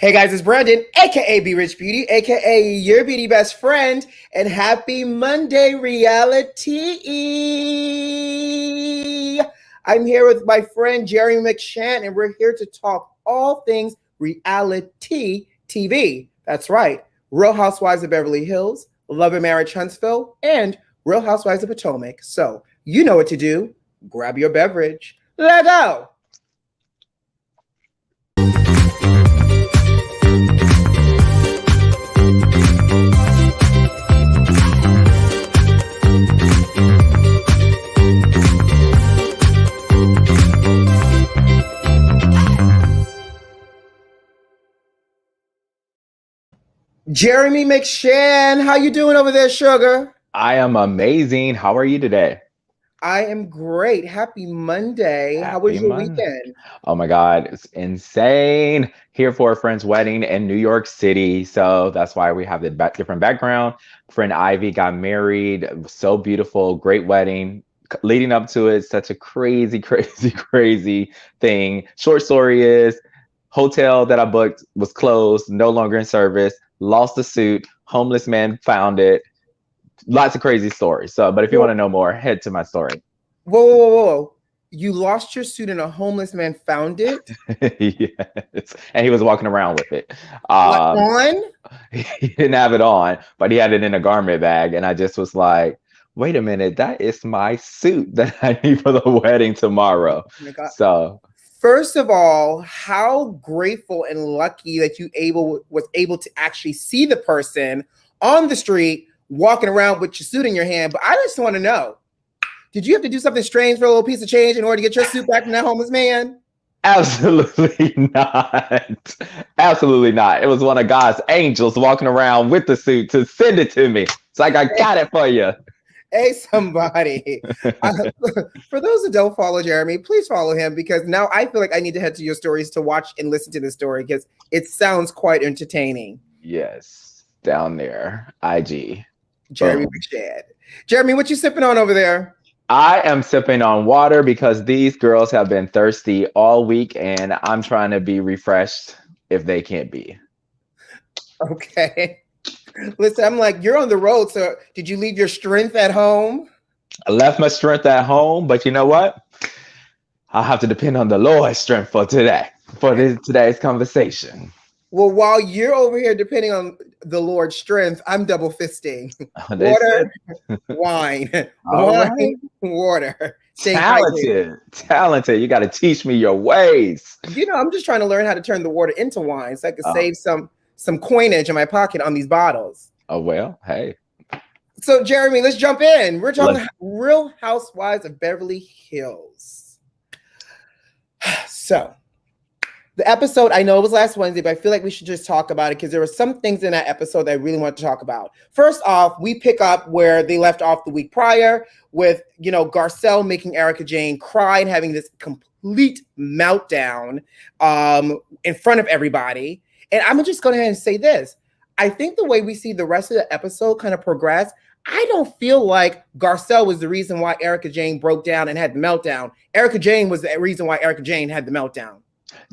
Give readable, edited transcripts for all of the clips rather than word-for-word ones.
Hey guys, it's Brandon, aka Be Rich Beauty, aka your beauty best friend, and happy Monday, reality. I'm here with my friend Jerry McShann, and we're here to talk all things reality TV. That's right, Real Housewives of Beverly Hills, Love and Marriage Huntsville, and Real Housewives of Potomac. So you know what to do. Grab your beverage. Let go. Jeremy McShann, how you doing over there, sugar? I am amazing. How are you today? I am great. Happy Monday. How was your weekend? Oh my God, it's insane. Here for a friend's wedding in New York City. So that's why we have the different background. Friend Ivy got married. It was so beautiful. Great wedding. Leading up to it, such a crazy, crazy thing. Short story is, hotel that I booked was closed, no longer in service. Lost the suit. Homeless man found it. Lots of crazy stories. So, but if you want to know more, head to my story. Whoa. You lost your suit and a homeless man found it? Yes. And he was walking around with it. On? He didn't have it on, but he had it in a garment bag. And I just was like, wait a minute, that is my suit that I need for the wedding tomorrow. Oh my God. So first of all, how grateful and lucky that you was able to actually see the person on the street walking around with your suit in your hand. But I just want to know, did you have to do something strange for a little piece of change in order to get your suit back from that homeless man? Absolutely not. Absolutely not. It was one of God's angels walking around with the suit to send it to me. It's like, I got it for you. Hey, somebody. For those who don't follow Jeremy, please follow him, because now I feel like I need to head to your stories to watch and listen to the story, because it sounds quite entertaining. Yes, down there, IG. Jeremy McShann. Jeremy, what you sipping on over there? I am sipping on water because these girls have been thirsty all week, and I'm trying to be refreshed if they can't be. Okay. Listen, I'm like, you're on the road, so did you leave your strength at home? I left my strength at home, but you know what? I'll have to depend on the Lord's strength for today's conversation. Well, while you're over here depending on the Lord's strength, I'm double fisting. Water, wine, right. Water. Talented. You got to teach me your ways. You know, I'm just trying to learn how to turn the water into wine so I can save some coinage in my pocket on these bottles. Oh, well, hey. So, Jeremy, let's jump in. We're talking Real Housewives of Beverly Hills. So, the episode, I know it was last Wednesday, but I feel like we should just talk about it because there were some things in that episode that I really want to talk about. First off, we pick up where they left off the week prior with, Garcelle making Erica Jane cry and having this complete meltdown in front of everybody. And I'm just going to go ahead and say this. I think the way we see the rest of the episode kind of progress, I don't feel like Garcelle was the reason why Erica Jane broke down and had the meltdown. Erica Jane was the reason why Erica Jane had the meltdown.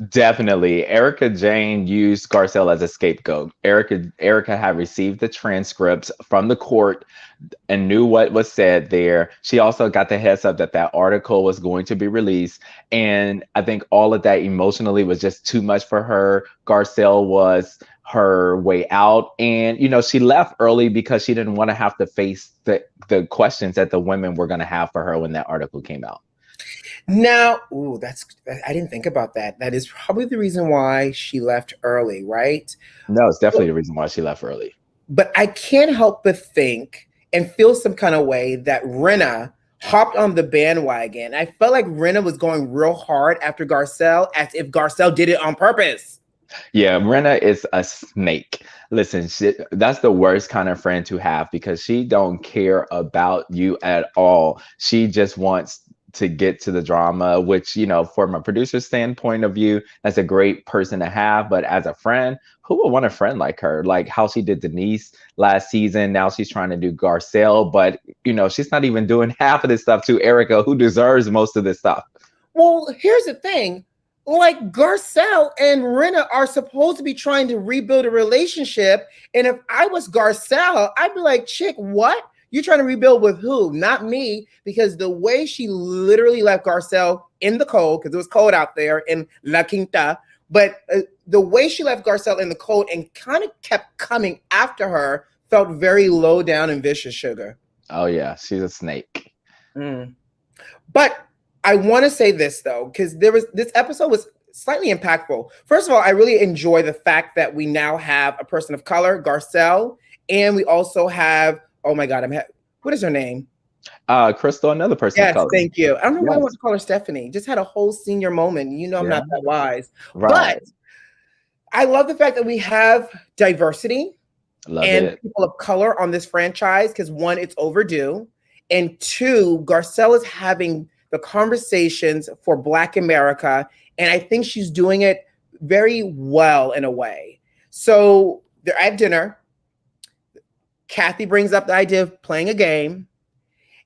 Definitely. Erica Jane used Garcelle as a scapegoat. Erica had received the transcripts from the court and knew what was said there. She also got the heads up that article was going to be released. And I think all of that emotionally was just too much for her. Garcelle was her way out. And, she left early because she didn't want to have to face the questions that the women were going to have for her when that article came out. Now, I didn't think about that. That is probably the reason why she left early, right? No, it's definitely the reason why she left early. But I can't help but think and feel some kind of way that Rinna hopped on the bandwagon. I felt like Rinna was going real hard after Garcelle, as if Garcelle did it on purpose. Yeah, Rinna is a snake. Listen, that's the worst kind of friend to have because she don't care about you at all. She just wants to get to the drama, which, from a producer's standpoint of view, that's a great person to have. But as a friend, who would want a friend like her? Like how she did Denise last season. Now she's trying to do Garcelle, but, she's not even doing half of this stuff to Erica, who deserves most of this stuff. Well, here's the thing. like Garcelle and Rinna are supposed to be trying to rebuild a relationship. And if I was Garcelle, I'd be like, chick, what? You trying to rebuild with who? Not me. Because the way she literally left Garcelle in the cold, because it was cold out there in La Quinta, but the way she left Garcelle in the cold and kind of kept coming after her felt very low down and vicious, Sugar. Oh yeah, she's a snake. But I want to say this though, because this episode was slightly impactful. First of all, I really enjoy the fact that we now have a person of color, Garcelle, and we also have, oh my God, what is her name? Crystal, another person of color. Thank you. I don't know why I want to call her Stephanie. Just had a whole senior moment. You know, I'm not that wise. Right. But I love the fact that we have diversity and people of color on this franchise because one, it's overdue. And two, Garcelle is having the conversations for Black America. And I think she's doing it very well in a way. So they're at dinner. Kathy brings up the idea of playing a game.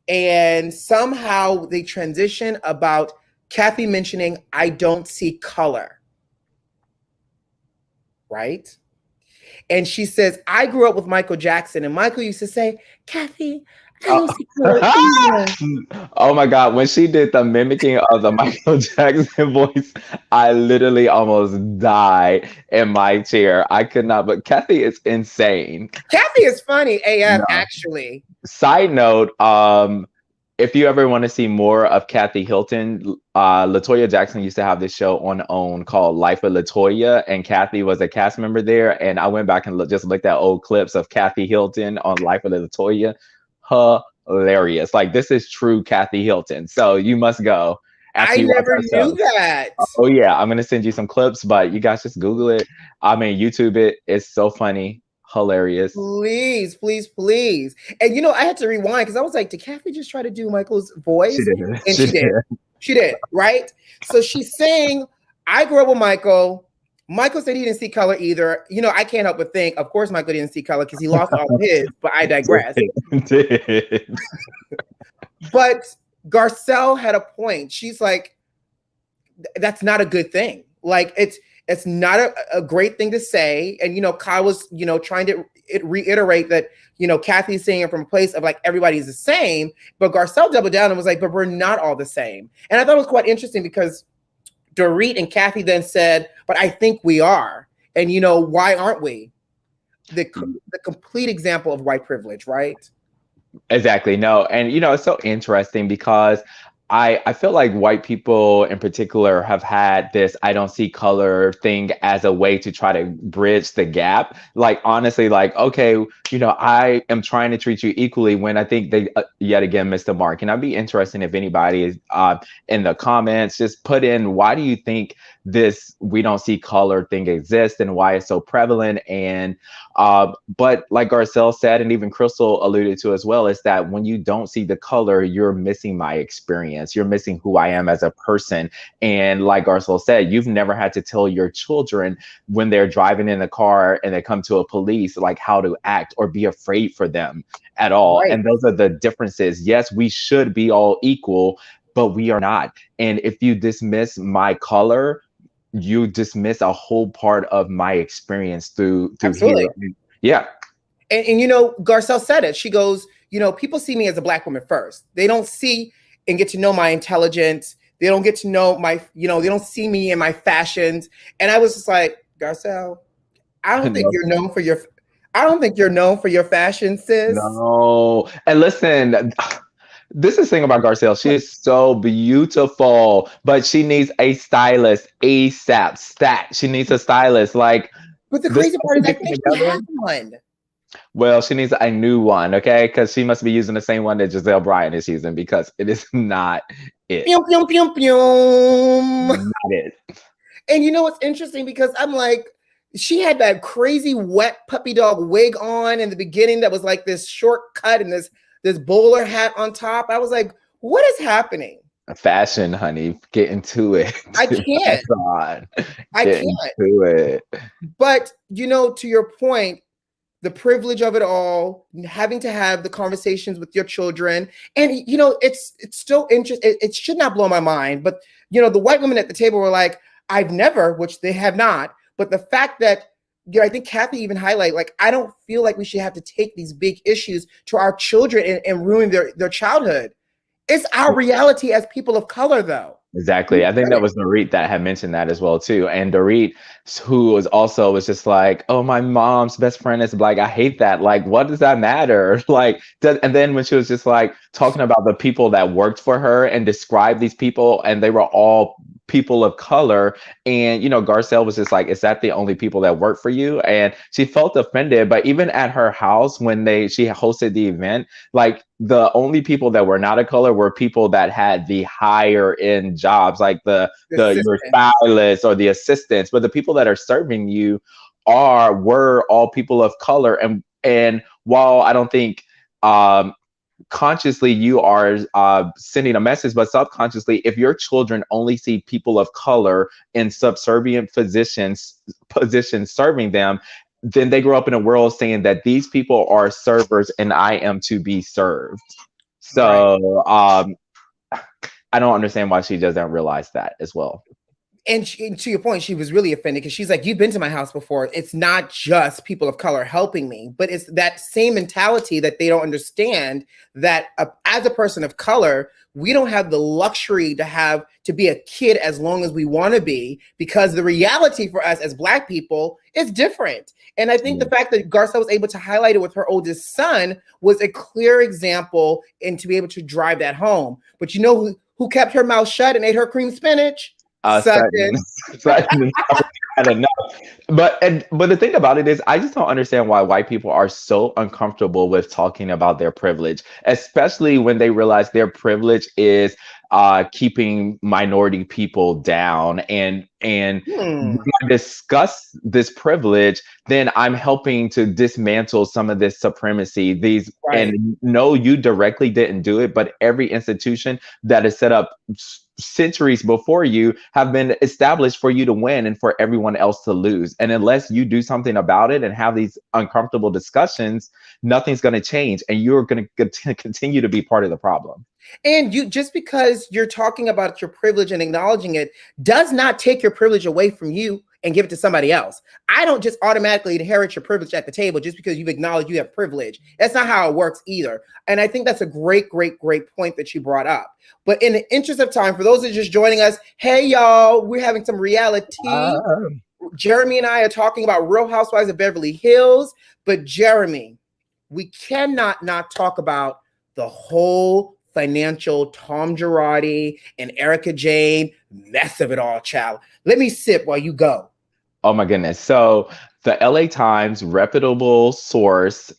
And somehow they transition about Kathy mentioning, I don't see color. Right? And she says, I grew up with Michael Jackson. And Michael used to say, Kathy, I don't see color either. Oh my God. When she did the mimicking of the Michael Jackson voice, I literally almost died in my chair. I could not, but Kathy is insane. Kathy is funny AF, actually. Side note, if you ever want to see more of Kathy Hilton, LaToya Jackson used to have this show on OWN called Life of LaToya, and Kathy was a cast member there. And I went back and just looked at old clips of Kathy Hilton on Life of LaToya. Hilarious. Like, this is true Kathy Hilton. So you must go. I never knew that. Oh yeah, I'm gonna send you some clips, but you guys just Google it. I mean, YouTube it. It's so funny. Hilarious. Please, please, please. And you know, I had to rewind because I was like, did Kathy just try to do Michael's voice? She did. And she did. She did, right? So she's saying, I grew up with Michael. Michael said he didn't see color either. You know, I can't help but think, of course, Michael didn't see color because he lost all of his, but I digress. But Garcelle had a point. She's like, that's not a good thing. Like, it's not a great thing to say. And, you know, Kyle was, you know, trying to reiterate that, you know, Kathy's saying it from a place of like, everybody's the same. But Garcelle doubled down and was like, but we're not all the same. And I thought it was quite interesting because Dorit and Kathy then said, but I think we are. And, you know, why aren't we? The complete example of white privilege, right? Exactly. No. And, you know, it's so interesting because I feel like white people in particular have had this I don't see color thing as a way to try to bridge the gap. Like, honestly, like, okay, you know, I am trying to treat you equally when I think they yet again missed the mark. And I'd be interested if anybody is in the comments, just put in, why do you think this we don't see color thing exists and why it's so prevalent? And but like Garcelle said, and even Crystal alluded to as well, is that when you don't see the color, you're missing my experience. You're missing who I am as a person. And like Garcelle said, you've never had to tell your children when they're driving in the car and they come to a police, like how to act or be afraid for them at all. Right. And those are the differences. Yes, we should be all equal, but we are not. And if you dismiss my color, you dismiss a whole part of my experience through here. Yeah. And you know, Garcelle said it. She goes, you know, people see me as a Black woman first. They don't see and get to know my intelligence. They don't get to know my, you know, they don't see me in my fashions. And I was just like, Garcelle, I don't think you're known for your fashion, sis. No. And listen, this is the thing about Garcelle. She is so beautiful, but she needs a stylist ASAP. Stat. She needs a stylist. Like, but the crazy part is I think she has one. Well, she needs a new one, okay? Because she must be using the same one that Giselle Bryant is using because it is not it. Pew, pew, pew, pew. Not it. And you know what's interesting? Because I'm like, she had that crazy wet puppy dog wig on in the beginning that was like this short cut and this bowler hat on top. I was like, what is happening? Fashion, honey. Get into it. I can't. I can't. Into it. But, you know, to your point, the privilege of it all, having to have the conversations with your children. And, you know, it's still interesting. It should not blow my mind. But, you know, the white women at the table were like, I've never, which they have not, but the fact that, I think Kathy even highlight, like, I don't feel like we should have to take these big issues to our children and ruin their childhood. It's our reality as people of color, though. Exactly. I think that was Dorit that had mentioned that as well too. And Dorit, who was just like, "Oh, my mom's best friend is black. I hate that. Like, what does that matter?" Like, and then when she was just like talking about the people that worked for her and described these people, and they were all people of color, and Garcelle was just like, "Is that the only people that work for you?" And she felt offended. But even at her house when she hosted the event, like, the only people that were not of color were people that had the higher end jobs, like your stylists or the assistants. But the people that are serving you were all people of color. And while I don't think consciously you are sending a message, but subconsciously, if your children only see people of color in subservient positions serving them, then they grow up in a world saying that these people are servers and I am to be served. So I don't understand why she doesn't realize that as well. And to your point, she was really offended because she's like, "You've been to my house before. It's not just people of color helping me, but it's that same mentality that they don't understand that as a person of color, we don't have the luxury to be a kid as long as we want to be, because the reality for us as Black people is different." And I think the fact that Garcelle was able to highlight it with her oldest son was a clear example, and to be able to drive that home. But who kept her mouth shut and ate her cream spinach? Sutton. Had enough. But the thing about it is, I just don't understand why white people are so uncomfortable with talking about their privilege, especially when they realize their privilege is keeping minority people down. And when I discuss this privilege, then I'm helping to dismantle some of this supremacy. And no, you directly didn't do it, but every institution that is set up centuries before you have been established for you to win and for everyone else to lose. And unless you do something about it and have these uncomfortable discussions, nothing's going to change, and you're going to continue to be part of the problem. And just because you're talking about your privilege and acknowledging it does not take your privilege away from you and give it to somebody else. I don't just automatically inherit your privilege at the table just because you've acknowledged you have privilege. That's not how it works either. And I think that's a great, great, great point that you brought up. But in the interest of time, for those that are just joining us, hey, y'all, we're having some reality. Jeremy and I are talking about Real Housewives of Beverly Hills. But Jeremy, we cannot not talk about the whole financial Tom Girardi and Erica Jane mess of it all, child. Let me sip while you go. Oh my goodness. So the LA Times, reputable source,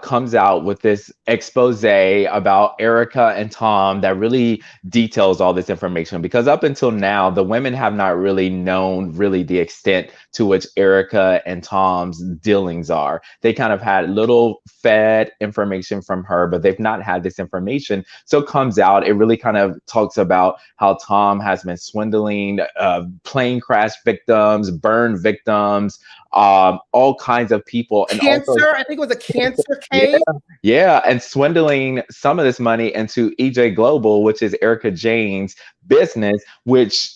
comes out with this expose about Erica and Tom that really details all this information, because up until now, the women have not really known the extent to which Erica and Tom's dealings are. They kind of had little fed information from her, but they've not had this information. So it comes out, it really kind of talks about how Tom has been swindling plane crash victims, burn victims, all kinds of people. And cancer, also, I think it was a cancer case. Yeah, and swindling some of this money into EJ Global, which is Erica Jane's business, which,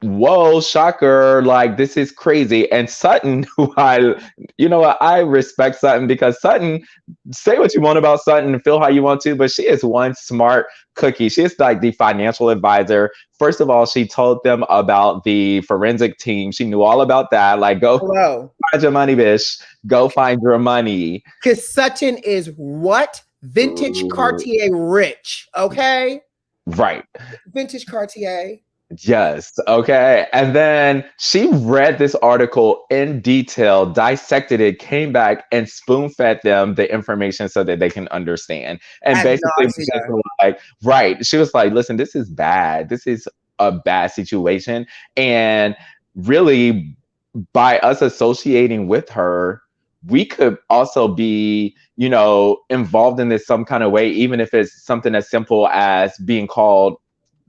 whoa, shocker, like, this is crazy. And Sutton, who I respect Sutton, because Sutton, say what you want about Sutton and feel how you want to, but she is one smart cookie. She is like the financial advisor. First of all, she told them about the forensic team. She knew all about that. Like, go find your money, bitch. Go find your money. Because Sutton is what? Vintage Cartier rich, okay? Right. Vintage Cartier. Yes. Okay. And then she read this article in detail, dissected it, came back and spoon fed them the information so that they can understand. And basically, she was like, listen, this is bad. This is a bad situation. And really, by us associating with her, we could also be, involved in this some kind of way, even if it's something as simple as being called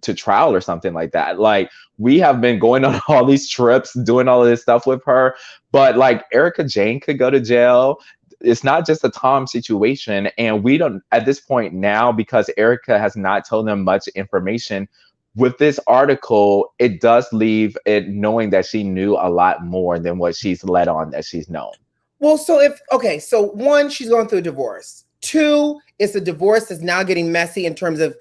to trial or something like that. Like, we have been going on all these trips, doing all of this stuff with her, but like, Erica Jane could go to jail. It's not just a Tom situation. And we don't, at this point now, because Erica has not told them much information, with this article, it does leave it knowing that she knew a lot more than what she's let on that she's known. Well, so one, she's going through a divorce. Two, it's a divorce that's now getting messy in terms of,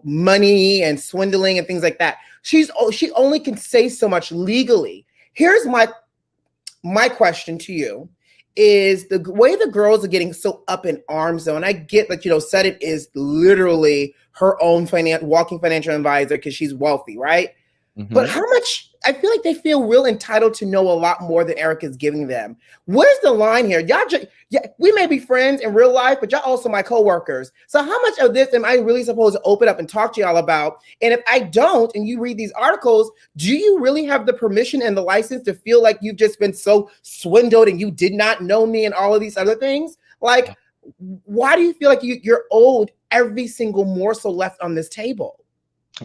money and swindling and things like that. She only can say so much legally. Here's my question to you is the way the girls are getting so up in arms though, and I get that, Sutton is literally her own walking financial advisor because she's wealthy, right? Mm-hmm. But how much, I feel like they feel real entitled to know a lot more than Erica's giving them. Where's the line here? We may be friends in real life, but y'all also my coworkers. So how much of this am I really supposed to open up and talk to y'all about? And if I don't, and you read these articles, do you really have the permission and the license to feel like you've just been so swindled and you did not know me and all of these other things? Like, why do you feel like you're owed every single morsel left on this table?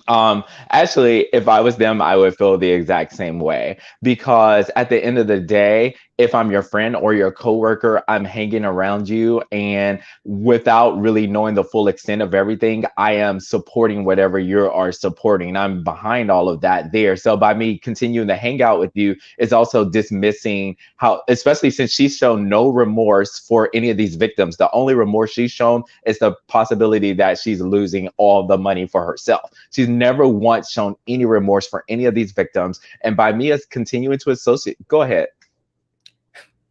Actually, if I was them, I would feel the exact same way, because at the end of the day, if I'm your friend or your coworker, I'm hanging around you, and without really knowing the full extent of everything, I am supporting whatever you are supporting. I'm behind all of that there. So by me continuing to hang out with you, it's also dismissing how, especially since she's shown no remorse for any of these victims. The only remorse she's shown is the possibility that she's losing all the money for herself. She's never once shown any remorse for any of these victims. And by me as continuing to associate, go ahead.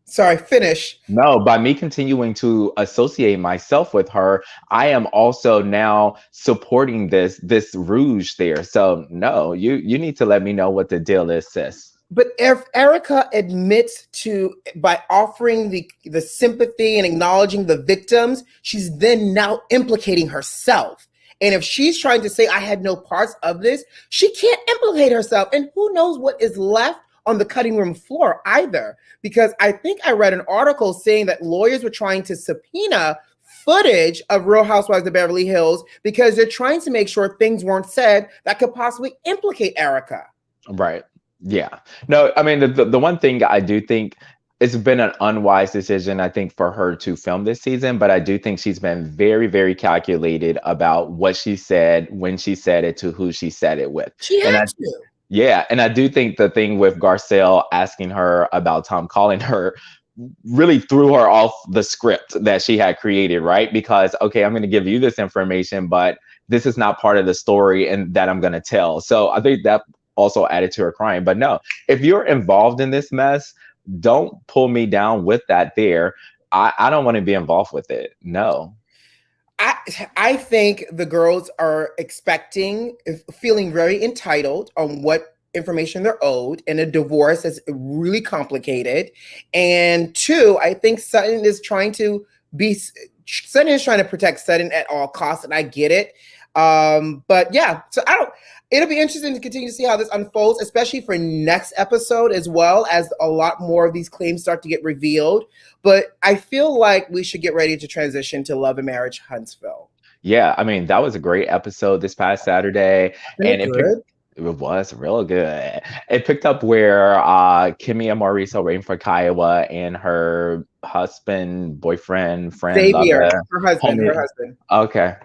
Sorry, finish. No, by me continuing to associate myself with her, I am also now supporting this rouge there. So no, you need to let me know what the deal is, sis. But if Erica admits to, by offering the sympathy and acknowledging the victims, she's then now implicating herself. And if she's trying to say, I had no parts of this, she can't implicate herself. And who knows what is left on the cutting room floor either. Because I think I read an article saying that lawyers were trying to subpoena footage of Real Housewives of Beverly Hills because they're trying to make sure things weren't said that could possibly implicate Erica. Right. Yeah. No, I mean, the one thing I do think, it's been an unwise decision, I think, for her to film this season, but I do think she's been very, very calculated about what she said, when she said it, to who she said it with. She had to. Yeah, and I do think the thing with Garcelle asking her about Tom calling her really threw her off the script that she had created, right? Because, okay, I'm going to give you this information, but this is not part of the story and that I'm going to tell. So I think that also added to her crying. But no, if you're involved in this mess, don't pull me down with that there. I don't want to be involved with it. No. I think the girls are feeling very entitled on what information they're owed, and a divorce is really complicated. And two, I think Sutton is trying to protect Sutton at all costs, and I get it. But yeah, so it'll be interesting to continue to see how this unfolds, especially for next episode, as well as a lot more of these claims start to get revealed. But I feel like we should get ready to transition to Love and Marriage Huntsville. Yeah, I mean, that was a great episode this past Saturday. And it was real good. It picked up where Kimmy and Maurice are waiting for Kiowa and her husband, boyfriend, friend, Xavier, lover, her husband. Okay.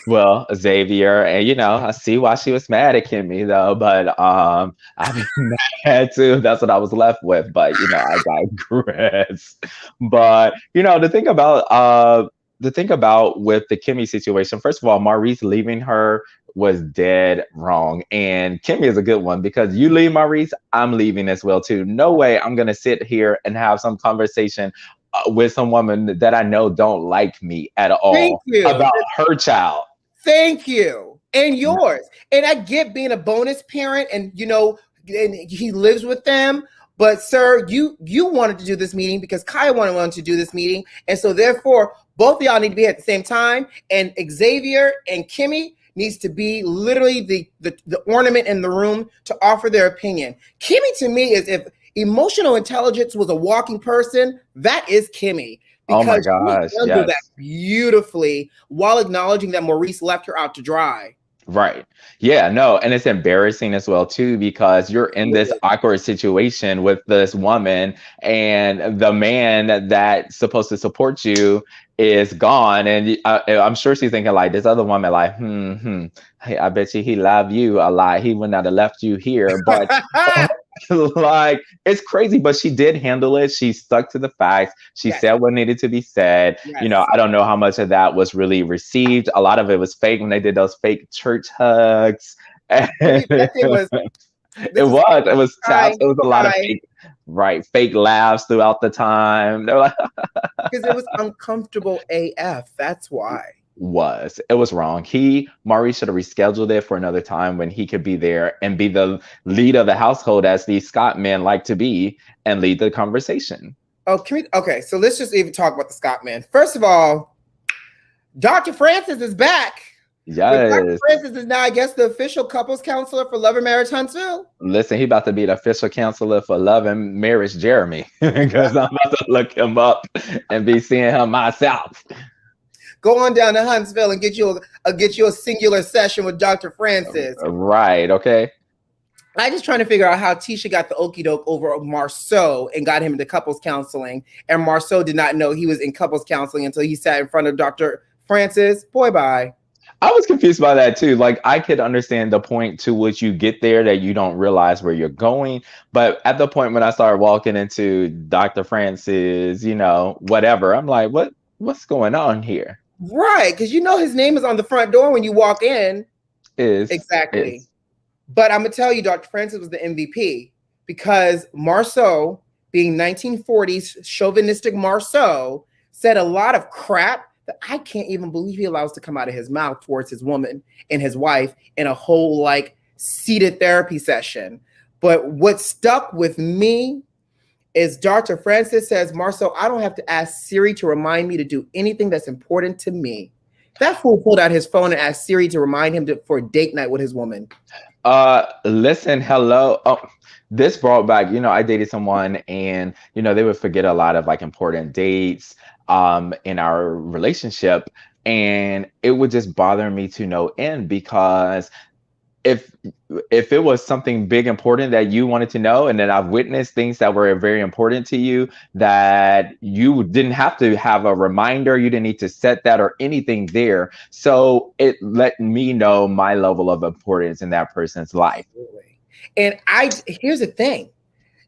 Well, Xavier, and I see why she was mad at Kimmy though, but I mean, mad too. That's what I was left with. But I digress. But the thing about with the Kimmy situation, first of all, Maurice leaving her was dead wrong, and Kimmy is a good one, because you leave Maurice, I'm leaving as well too. No way I'm gonna sit here and have some conversation with some woman that I know don't like me at all about her child. Thank you. And yours. And I get being a bonus parent and, and he lives with them. But sir, you wanted to do this meeting because Kaya wanted to do this meeting. And so therefore, both of y'all need to be at the same time. And Xavier and Kimmy needs to be literally the ornament in the room to offer their opinion. Kimmy to me is, if emotional intelligence was a walking person, that is Kimmy. Oh my gosh, she handled that beautifully while acknowledging that Maurice left her out to dry. Right. Yeah, no. And it's embarrassing as well, too, because you're in this awkward situation with this woman, and the man that's supposed to support you is gone, and I'm sure she's thinking like this other woman, like, hey, I bet you he loved you a lot. He would not have left you here, but like it's crazy. But she did handle it. She stuck to the facts. She Yes, said what needed to be said. You know, yes. I don't know how much of that was really received. A lot of it was fake when they did those fake church hugs. That thing was. It This is was taps. crying, It was a lot of crying fake, right? Fake laughs throughout the time. They were like, because it was uncomfortable AF. That's why. it was wrong. Maurice should have rescheduled it for another time when he could be there and be the lead of the household as these Scott men like to be and lead the conversation. Oh, okay, so let's just even talk about the Scott man. First of all, Dr. Francis is back. Yes. Dr. Francis is now, I guess, the official couples counselor for Love and Marriage Huntsville. Listen, he about to be the official counselor for Love and Marriage Jeremy because I'm about to look him up and be seeing him myself. Go on down to Huntsville and get you a singular session with Dr. Francis. Right, okay. I just trying to figure out how Tisha got the okie doke over Marceau and got him into couples counseling. And Marceau did not know he was in couples counseling until he sat in front of Dr. Francis. Boy, bye. I was confused by that too. Like I could understand the point to which you get there that you don't realize where you're going. But at the point when I started walking into Dr. Francis, you know, whatever, I'm like, what's going on here? Right, because you know his name is on the front door when you walk in. Exactly. But I'm gonna tell you, Dr. Francis was the MVP because Marceau, being 1940s chauvinistic Marceau, said a lot of crap that I can't even believe he allows to come out of his mouth towards his woman and his wife in a whole like seated therapy session. But what stuck with me is Dr. Francis says, Marceau, I don't have to ask Siri to remind me to do anything that's important to me. That fool pulled out his phone and asked Siri to remind him for a date night with his woman. Listen, hello. Oh, this brought back, you know, I dated someone and, you know, they would forget a lot of like important dates in our relationship. And it would just bother me to no end because if it was something big important that you wanted to know, and then I've witnessed things that were very important to you that you didn't have to have a reminder, you didn't need to set that or anything there. So it let me know my level of importance in that person's life. And here's the thing.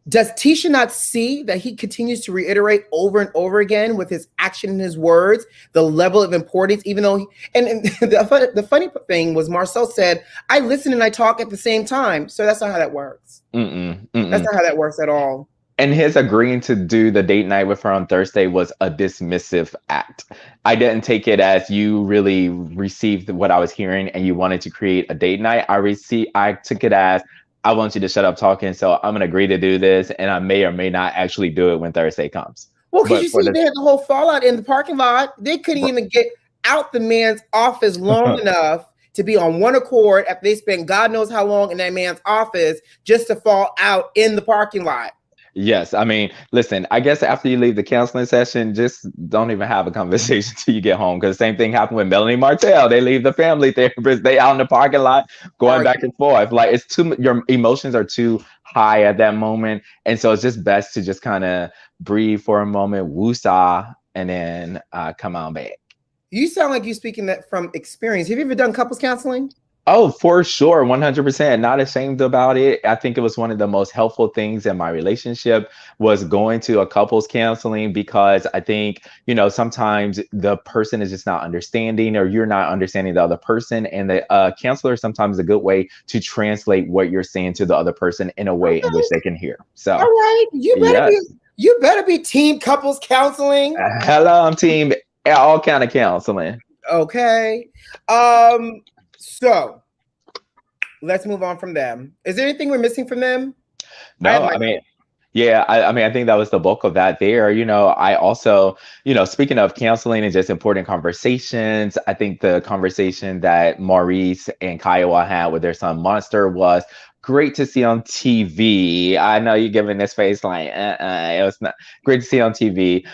Does Tisha not see that he continues to reiterate over and over again with his action and his words, the level of importance, even though the funny thing was Marcel said, I listen and I talk at the same time. So that's not how that works. That's not how that works at all. And his agreeing to do the date night with her on Thursday was a dismissive act. I didn't take it as you really received what I was hearing and you wanted to create a date night. I took it as, I want you to shut up talking, so I'm gonna agree to do this, and I may or may not actually do it when Thursday comes. Well, because you see, they had the whole fallout in the parking lot. They couldn't even get out the man's office long enough to be on one accord after they spent God knows how long in that man's office just to fall out in the parking lot. Yes, I mean, listen, I guess after you leave the counseling session, just don't even have a conversation till you get home. Because the same thing happened with Melanie Martell. They leave the family therapist, they out in the parking lot going back and forth. Like your emotions are too high at that moment. And so it's just best to just kind of breathe for a moment, woosah, and then come on back. You sound like you're speaking that from experience. Have you ever done couples counseling? Oh, for sure. 100%. Not ashamed about it. I think it was one of the most helpful things in my relationship was going to a couples counseling because I think, you know, sometimes the person is just not understanding or you're not understanding the other person. And the counselor is sometimes a good way to translate what you're saying to the other person in a way in which they can hear. So, all right. You better be team couples counseling. Hello, I'm team all kind of counseling. Okay. So let's move on from them. Is there anything we're missing from them? No, I mean, I think that was the bulk of that there. You know, I also, you know, speaking of counseling and just important conversations, I think the conversation that Maurice and Kiowa had with their son Monster was great to see on TV. I know you're giving this face like, it was not great to see on TV.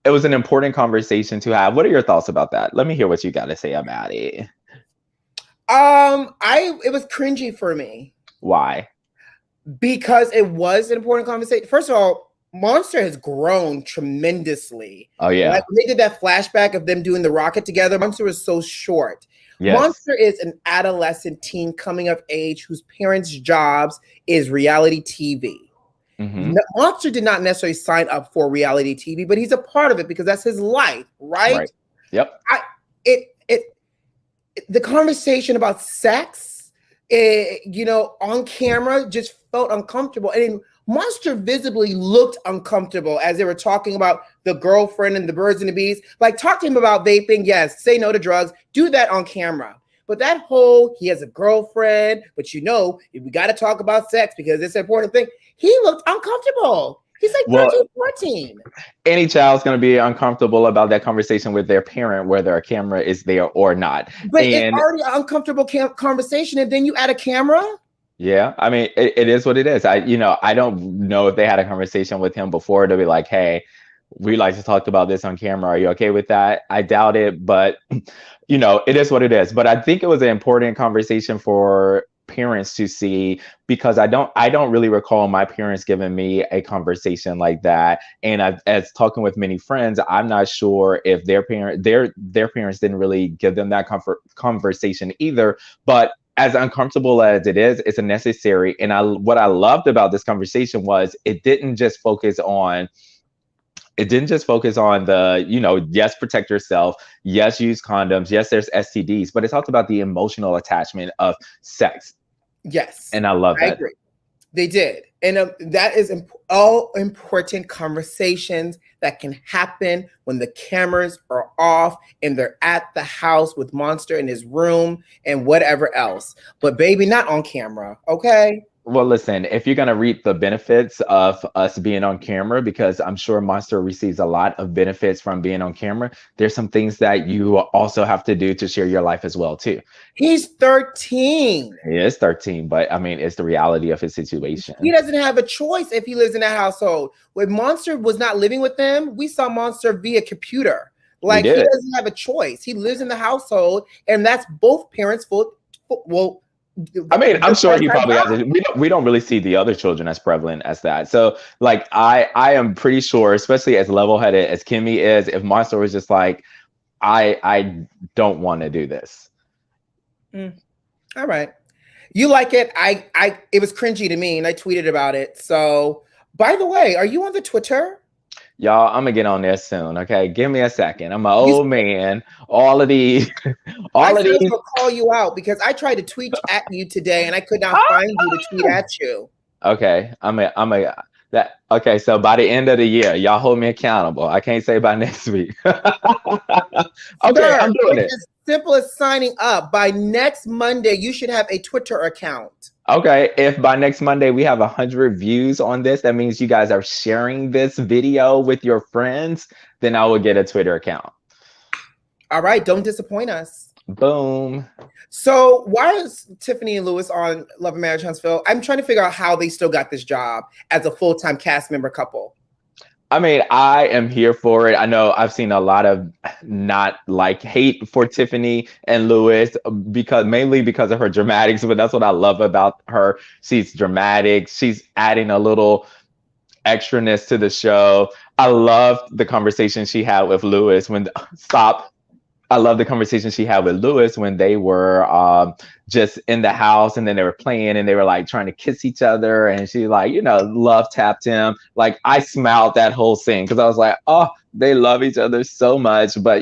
It was an important conversation to have. What are your thoughts about that? Let me hear what you got to say about it. It was cringy for me. Why? Because it was an important conversation. First of all, Monster has grown tremendously. Oh yeah. Like when they did that flashback of them doing the rocket together, Monster was so short. Yes. Monster is an adolescent teen coming of age whose parents' jobs is reality TV. Mm-hmm. Monster did not necessarily sign up for reality TV, but he's a part of it because that's his life, right? Yep. The conversation about sex, on camera just felt uncomfortable. And Monster visibly looked uncomfortable as they were talking about the girlfriend and the birds and the bees. Like, talk to him about vaping. Yes, say no to drugs. Do that on camera. But that whole, he has a girlfriend, but we got to talk about sex because it's an important thing. He looked uncomfortable. He's like 13, 14. Any child's going to be uncomfortable about that conversation with their parent, whether a camera is there or not. But it's already an uncomfortable conversation, and then you add a camera? Yeah, I mean, it is what it is. I don't know if they had a conversation with him before to be like, hey, we like to talk about this on camera. Are you okay with that? I doubt it, but it is what it is. But I think it was an important conversation for parents to see, because I don't really recall my parents giving me a conversation like that. And as talking with many friends, I'm not sure if their parents didn't really give them that conversation either. But as uncomfortable as it is, it's a necessary. And what I loved about this conversation was it didn't just focus on the, yes, protect yourself. Yes, use condoms. Yes, there's STDs, but it talked about the emotional attachment of sex. Yes. And I love that. I agree. They did. And that is all important conversations that can happen when the cameras are off and they're at the house with Monster in his room and whatever else. But baby, not on camera. Okay. Well, listen, if you're going to reap the benefits of us being on camera, because I'm sure Monster receives a lot of benefits from being on camera, there's some things that you also have to do to share your life as well, too. He's 13. He is 13, but I mean, it's the reality of his situation. He doesn't have a choice if he lives in that household. When Monster was not living with them, we saw Monster via computer. Like, he doesn't have a choice. He lives in the household, and that's both parents' fault. Well, I mean, I'm sure he probably has it. We don't really see the other children as prevalent as that. So, like, I am pretty sure, especially as level-headed as Kimmy is, if Monster was just like, I don't want to do this. All right. You like it. It was cringy to me, and I tweeted about it. So, by the way, are you on the Twitter? Y'all, I'm gonna get on there soon. Okay, give me a second. I'm an old man. All of these. I will call you out because I tried to tweet at you today and I could not find you to tweet at you. Okay, okay. So by the end of the year, y'all hold me accountable. I can't say by next week. Okay, sir, I'm doing it. As simple as signing up. By next Monday, you should have a Twitter account. Okay, if by next Monday we have 100 views on this, that means you guys are sharing this video with your friends, then I will get a Twitter account. All right, don't disappoint us. Boom. So why is Tiffany and Lewis on Love and Marriage Huntsville? I'm trying to figure out how they still got this job as a full-time cast member couple. I mean, I am here for it. I know I've seen a lot of hate for Tiffany and Lewis mainly because of her dramatics, but that's what I love about her. She's dramatic. She's adding a little extraness to the show. I love the conversation she had with Lewis I love the conversation she had with Lewis when they were just in the house and then they were playing and they were like trying to kiss each other. And she love tapped him. Like, I smiled that whole scene because I was like, oh, they love each other so much. But,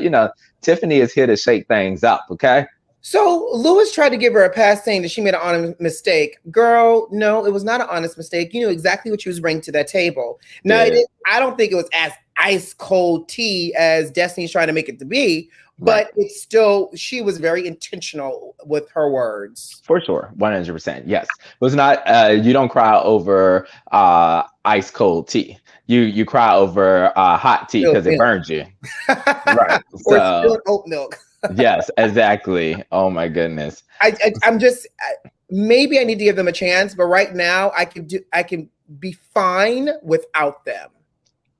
Tiffany is here to shake things up. Okay. So Lewis tried to give her a pass saying that she made an honest mistake. Girl, no, it was not an honest mistake. You knew exactly what she was bringing to that table. Now, I don't think it was as ice cold tea as Destiny's trying to make it to be. But it's still, she was very intentional with her words. For sure. 100%. Yes. It was not, you don't cry over ice cold tea. You cry over hot tea because it burns you. Right. Or spilled oat milk. Yes, exactly. Oh my goodness. I'm just, maybe I need to give them a chance, but right now I can be fine without them.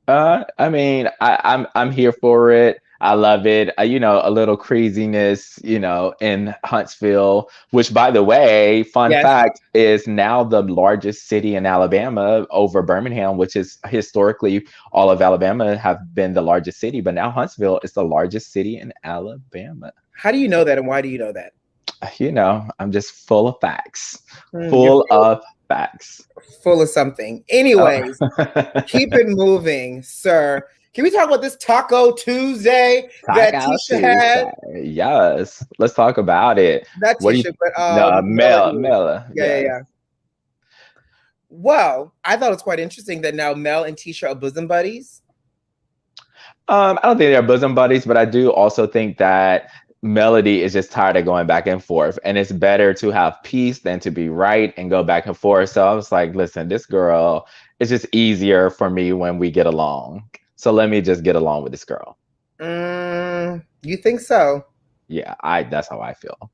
I mean, I'm here for it. I love it. You know, a little craziness, you know, in Huntsville, which, by the way, fun Yes. fact, is now the largest city in Alabama over Birmingham, which is historically all of Alabama have been the largest city, but now Huntsville is the largest city in Alabama. How do you know that, and why do you know that? You know, I'm just full of facts, You're full of facts. full of something. Oh. Anyways, keep it moving, sir. Can we talk about this Taco Tuesday that Taco Tisha had? Tuesday. Yes, let's talk about it. Not What do you? Tisha, but No, Melody. Mela. Yeah, yeah, Yes. yeah. Well, I thought it was quite interesting that now Mel and Tisha are bosom buddies. I don't think they're bosom buddies, but I do also think that Melody is just tired of going back and forth, and it's better to have peace than to be right and go back and forth. So I was like, listen, this girl, it's just easier for me when we get along. So let me just get along with this girl. You think so? Yeah, I that's how I feel.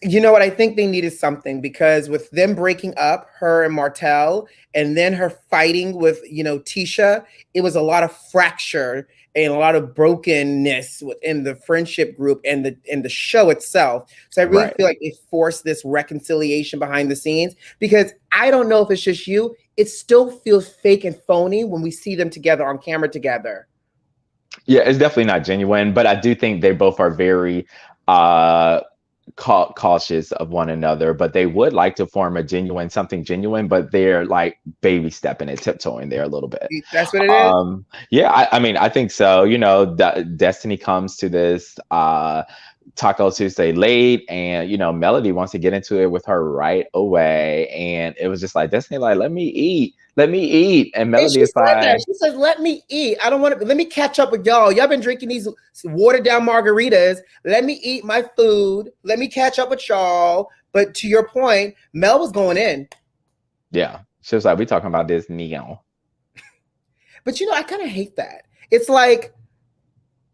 You know what? I think they needed something because with them breaking up, her and Martell, and then her fighting with, Tisha, it was a lot of fracture and a lot of brokenness within the friendship group and the show itself. So I really Right. feel like they forced this reconciliation behind the scenes because I don't know if it's just you. It still feels fake and phony when we see them together on camera together. Yeah, it's definitely not genuine, but I do think they both are very cautious of one another, but they would like to form something genuine, but they're like baby stepping it, tiptoeing there a little bit. That's what it is. Yeah, I mean, I think so. You know, Destiny comes to this Taco Tuesday late, and Melody wants to get into it with her right away, and it was just like Destiny, like, let me eat, and Melody she is said like, that. She says, "Let me eat. I don't want to. Let me catch up with y'all. Y'all been drinking these watered down margaritas. Let me eat my food. Let me catch up with y'all." But to your point, Mel was going in. yeah, she was like, we talking about this now. But I kind of hate that. It's like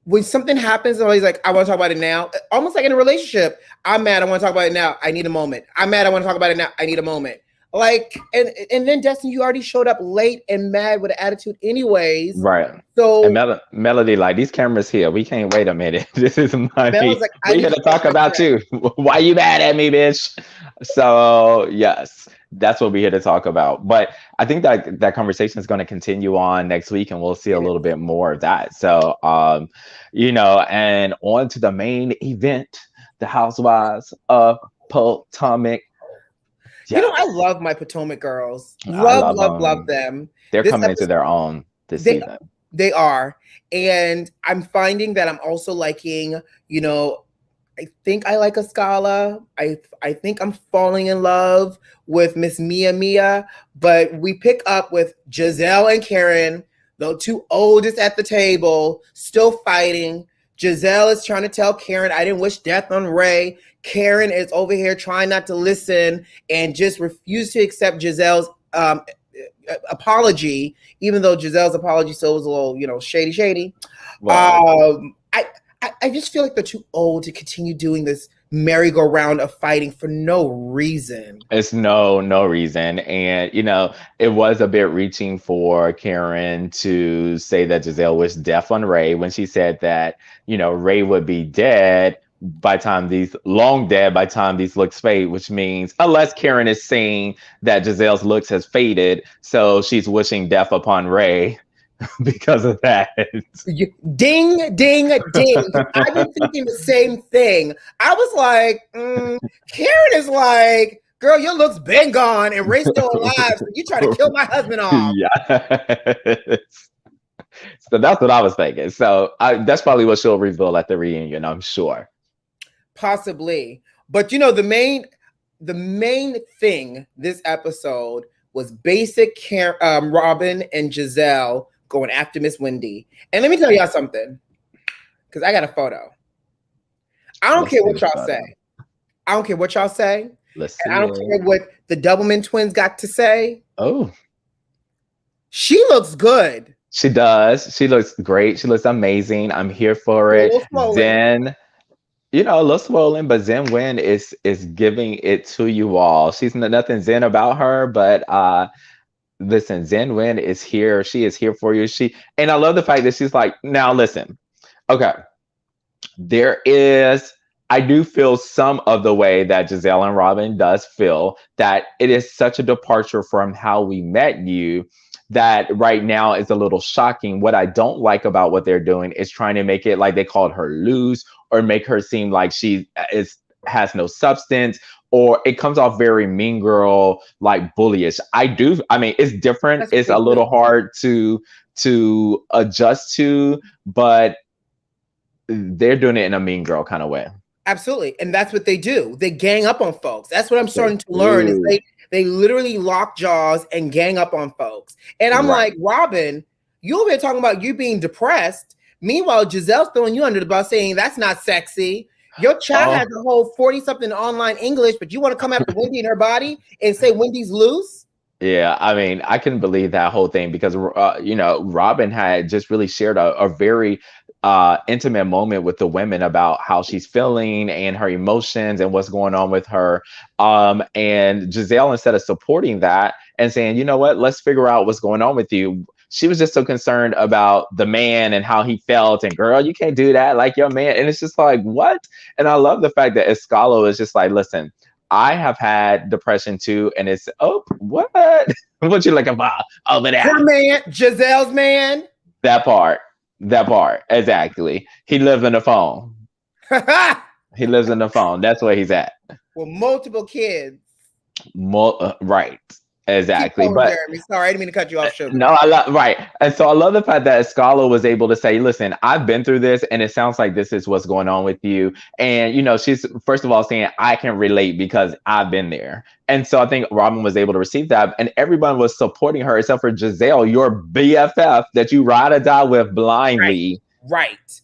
when something happens and he's like, I want to talk about it now. Almost like in a relationship. I'm mad. I want to talk about it now. I need a moment. I'm mad. I want to talk about it now. I need a moment. Like, and then Destiny, you already showed up late and mad with an attitude anyways. Right. So and Melody, like, these cameras here, we can't wait a minute. This is money. Like, we here to talk about you. Why you mad at me, bitch? So yes, that's what we're here to talk about. But I think that conversation is going to continue on next week, and we'll see a little bit more of that. So and on to the main event, the Housewives of Potomac. Yes. I love my Potomac girls. I love them. They're coming into their own this season. They are. And I'm finding that I'm also liking, I think I like Ascala. I think I'm falling in love with Miss Mia. But we pick up with Giselle and Karen, the two oldest at the table, still fighting. Giselle is trying to tell Karen, I didn't wish death on Ray. Karen is over here trying not to listen and just refuse to accept Giselle's apology, even though Giselle's apology still was a little, shady. Wow. I just feel like they're too old to continue doing this merry-go-round of fighting for no reason. It's no reason. And, it was a bit reaching for Karen to say that Giselle wished death on Ray when she said that, Ray would be dead by time these looks fade, which means unless Karen is saying that Giselle's looks has faded, so she's wishing death upon Ray because of that. Ding, ding, ding. I've been thinking the same thing. I was like, Karen is like, girl, your looks been gone and Ray's still alive. So you try to kill my husband off. Yes. So that's what I was thinking. So that's probably what she'll reveal at the reunion, I'm sure. Possibly. But the main thing this episode was basic Robin and Giselle going after Miss Wendy. And let me tell y'all something, because I got a photo. I don't care what y'all say. I don't care what y'all say. And I don't care what the Doublemint twins got to say. Oh. She looks good. She does. She looks great. She looks amazing. I'm here for it. Zen, a little swollen, but Zen Wen is giving it to you all. She's nothing Zen about her, but listen, Zen Wen is here. She is here for you. And I love the fact that she's like, now listen, Okay. There is, I do feel some of the way that Giselle and Robin does feel that it is such a departure from how we met you that right now is a little shocking. What I don't like about what they're doing is trying to make it like they called her loose or make her seem like she is has no substance, or it comes off very mean girl, like bullyish. I mean, it's different. That's what It's they a do. little hard to adjust to, but they're doing it in a mean girl kind of way. Absolutely. And that's what they do. They gang up on folks. That's what I'm They starting to learn is do. they literally lock jaws and gang up on folks. And I'm Right. like, Robin, you over here talking about you being depressed. Meanwhile, Giselle's throwing you under the bus saying that's not sexy. Your child Oh, has a whole 40-something online English, but you want to come after Wendy and her body and say Wendy's loose? yeah. I mean, I couldn't believe that whole thing because, Robin had just really shared a very intimate moment with the women about how she's feeling and her emotions and what's going on with her. And Giselle, instead of supporting that and saying, you know what, let's figure out what's going on with you, she was just so concerned about the man and how he felt. And girl, you can't do that like your man. And it's just like, what? And I love the fact that Escalo is just like, listen, I have had depression too. And it's, oh, what? What you looking for over there? Her man, Giselle's man. That part. That part. Exactly. He lives in the phone. He lives in the phone. That's where he's at. With multiple kids. Right. Keep Exactly. going, But Jeremy. Sorry, I didn't mean to cut you off, sugar. no, I love right. And so I love the fact that Scala was able to say, listen, I've been through this and it sounds like this is what's going on with you. And she's first of all saying, I can relate because I've been there. And so I think Robin was able to receive that. And everyone was supporting her except for Giselle, your BFF that you ride or die with blindly. Right.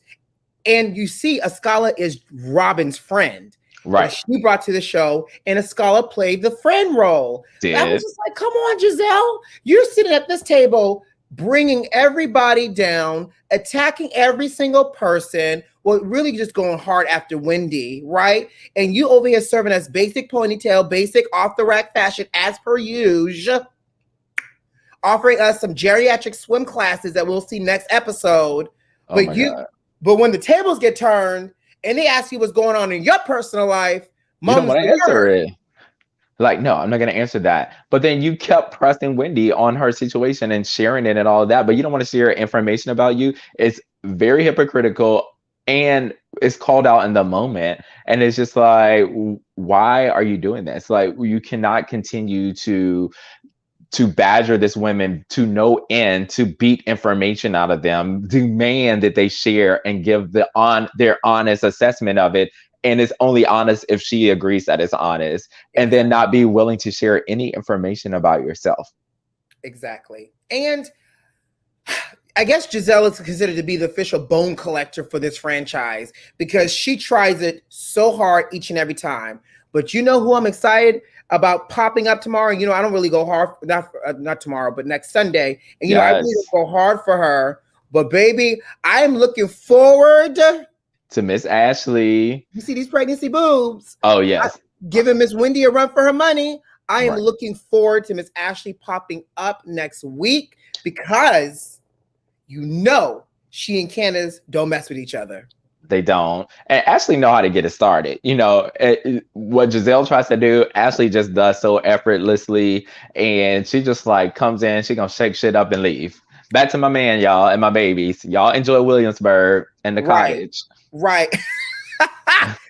And you see, Escala is Robin's friend. Right. She brought to the show, and Escala played the friend role. I was just like, come on, Giselle. You're sitting at this table, bringing everybody down, attacking every single person. Well, really just going hard after Wendy, right? And you over here serving us basic ponytail, basic off-the-rack fashion as per usual, offering us some geriatric swim classes that we'll see next episode. Oh my God. But when the tables get turned and they ask you what's going on in your personal life, you don't want to answer it. Like, no, I'm not going to answer that. But then you kept pressing Wendy on her situation and sharing it and all of that, but you don't want to share information about you. It's very hypocritical and it's called out in the moment. And it's just like, why are you doing this? Like, you cannot continue to badger this women to no end, to beat information out of them, demand that they share and give their honest assessment of it. And it's only honest if she agrees that it's honest, and then not be willing to share any information about yourself. Exactly. And I guess Giselle is considered to be the official bone collector for this franchise because she tries it so hard each and every time. But you know who I'm excited about popping up tomorrow? I don't really go hard, not tomorrow, but next Sunday. And, I really go hard for her. But, baby, I am looking forward to Miss Ashley. You see these pregnancy boobs? Oh, yes. Giving Miss Wendy a run for her money. I am looking forward to Miss Ashley popping up next week because she and Candace don't mess with each other. They don't. And Ashley know how to get it started. What Giselle tries to do, Ashley just does so effortlessly. And she just like comes in, she gonna shake shit up and leave. Back to my man, y'all, and my babies. Y'all enjoy Williamsburg and the cottage. Right.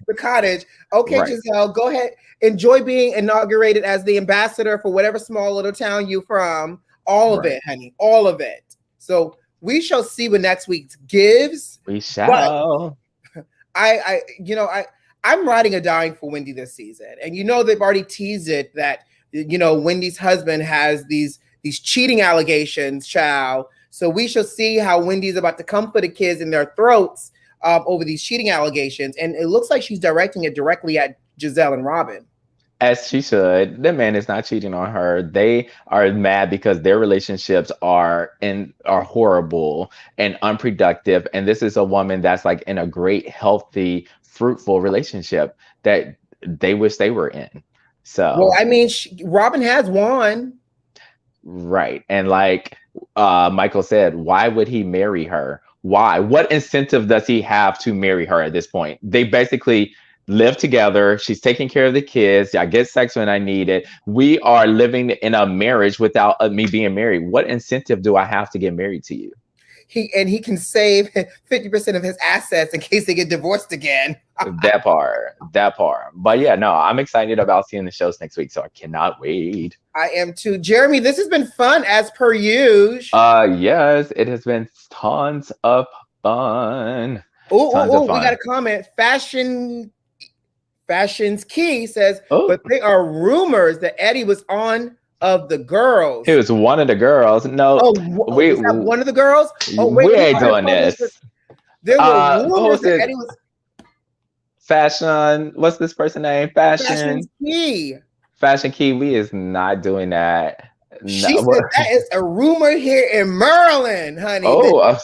The cottage. Okay, right. Giselle, go ahead. Enjoy being inaugurated as the ambassador for whatever small little town you from. All of it, honey. All of it. So we shall see what next week gives. We shall. But I'm riding or dying for Wendy this season. And they've already teased it that Wendy's husband has these cheating allegations, child. So we shall see how Wendy's about to come for the kids in their throats over these cheating allegations. And it looks like she's directing it directly at Giselle and Robin. As she should. That man is not cheating on her. They are mad because their relationships are horrible and unproductive. And this is a woman that's like in a great, healthy, fruitful relationship that they wish they were in. So, well, I mean, Robin has won. Right. And like Michael said, why would he marry her? Why? What incentive does he have to marry her at this point? They basically live together. She's taking care of the kids. I get sex when I need it. We are living in a marriage without me being married. What incentive do I have to get married to you? He can save 50% of his assets in case they get divorced again. that part. But yeah, no, I'm excited about seeing the shows next week, so I cannot wait. I am too. Jeremy, this has been fun as per usual. Yes, it has been tons of fun. Oh, we got a comment. Fashion's Key says, but they are rumors that Eddie was on of the girls. He was one of the girls. No, was that one of the girls? Oh, wait, we ain't doing this. There were rumors that Eddie was. Fashion. What's this person's name? Fashion's Key. Fashion Key. We is not doing that. She said that is a rumor here in Maryland, honey. Oh,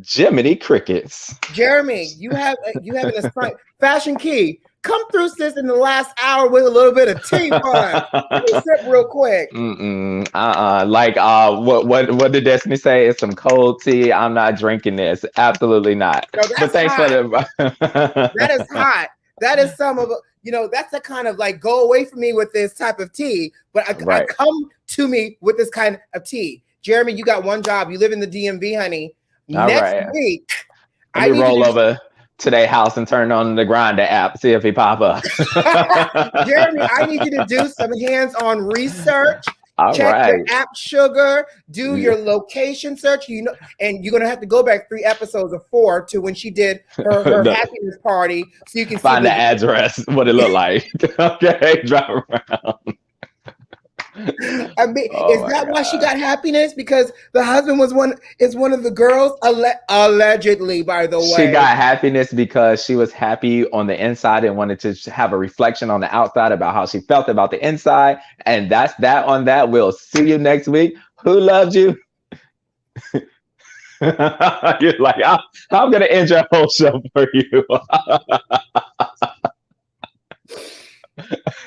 Jiminy Crickets. Jeremy, you have an assignment. Fashion Key. Come through, sis, in the last hour with a little bit of tea fun. Let me sip real quick. Like what did Destiny say? It's some cold tea. I'm not drinking this. Absolutely not. No, but thanks hot. for the That is hot. That is some of that's the kind of like go away from me with this type of tea. But I come to me with this kind of tea. Jeremy, you got one job. You live in the DMV, honey. Next week, I need roll over to their house and turn on the Grindr app, see if he pop up. Jeremy, I need you to do some hands-on research. Check your app sugar, do your location search, and you're gonna have to go back 3 episodes or 4 to when she did her happiness party, so you can find the address, what it looked like. Okay, drive around. I mean, is that why she got happiness? Because the husband was one of the girls, allegedly, by the way. She got happiness because she was happy on the inside and wanted to have a reflection on the outside about how she felt about the inside. And that's that on that. We'll see you next week. Who loved you? You're like, I'm going to end your whole show for you.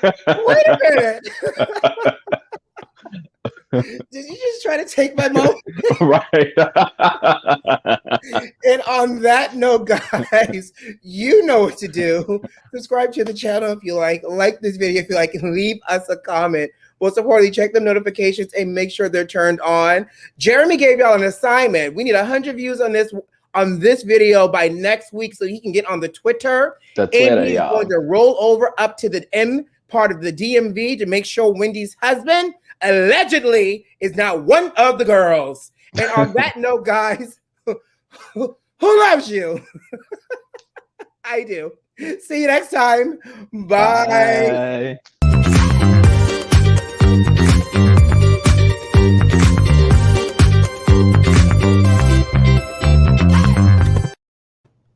Wait a minute. Did you just try to take my moment? Right. And on that note, guys, you know what to do. Subscribe to the channel if you like this video if you like, and leave us a comment. Most importantly, check the notifications and make sure they're turned on. Jeremy gave y'all an assignment. We need 100 views on this video by next week so he can get on the Twitter. And he's going to roll over up to the M part of the DMV to make sure Wendy's husband allegedly is not one of the girls. And on that note, guys, who loves you? I do. See you next time. Bye.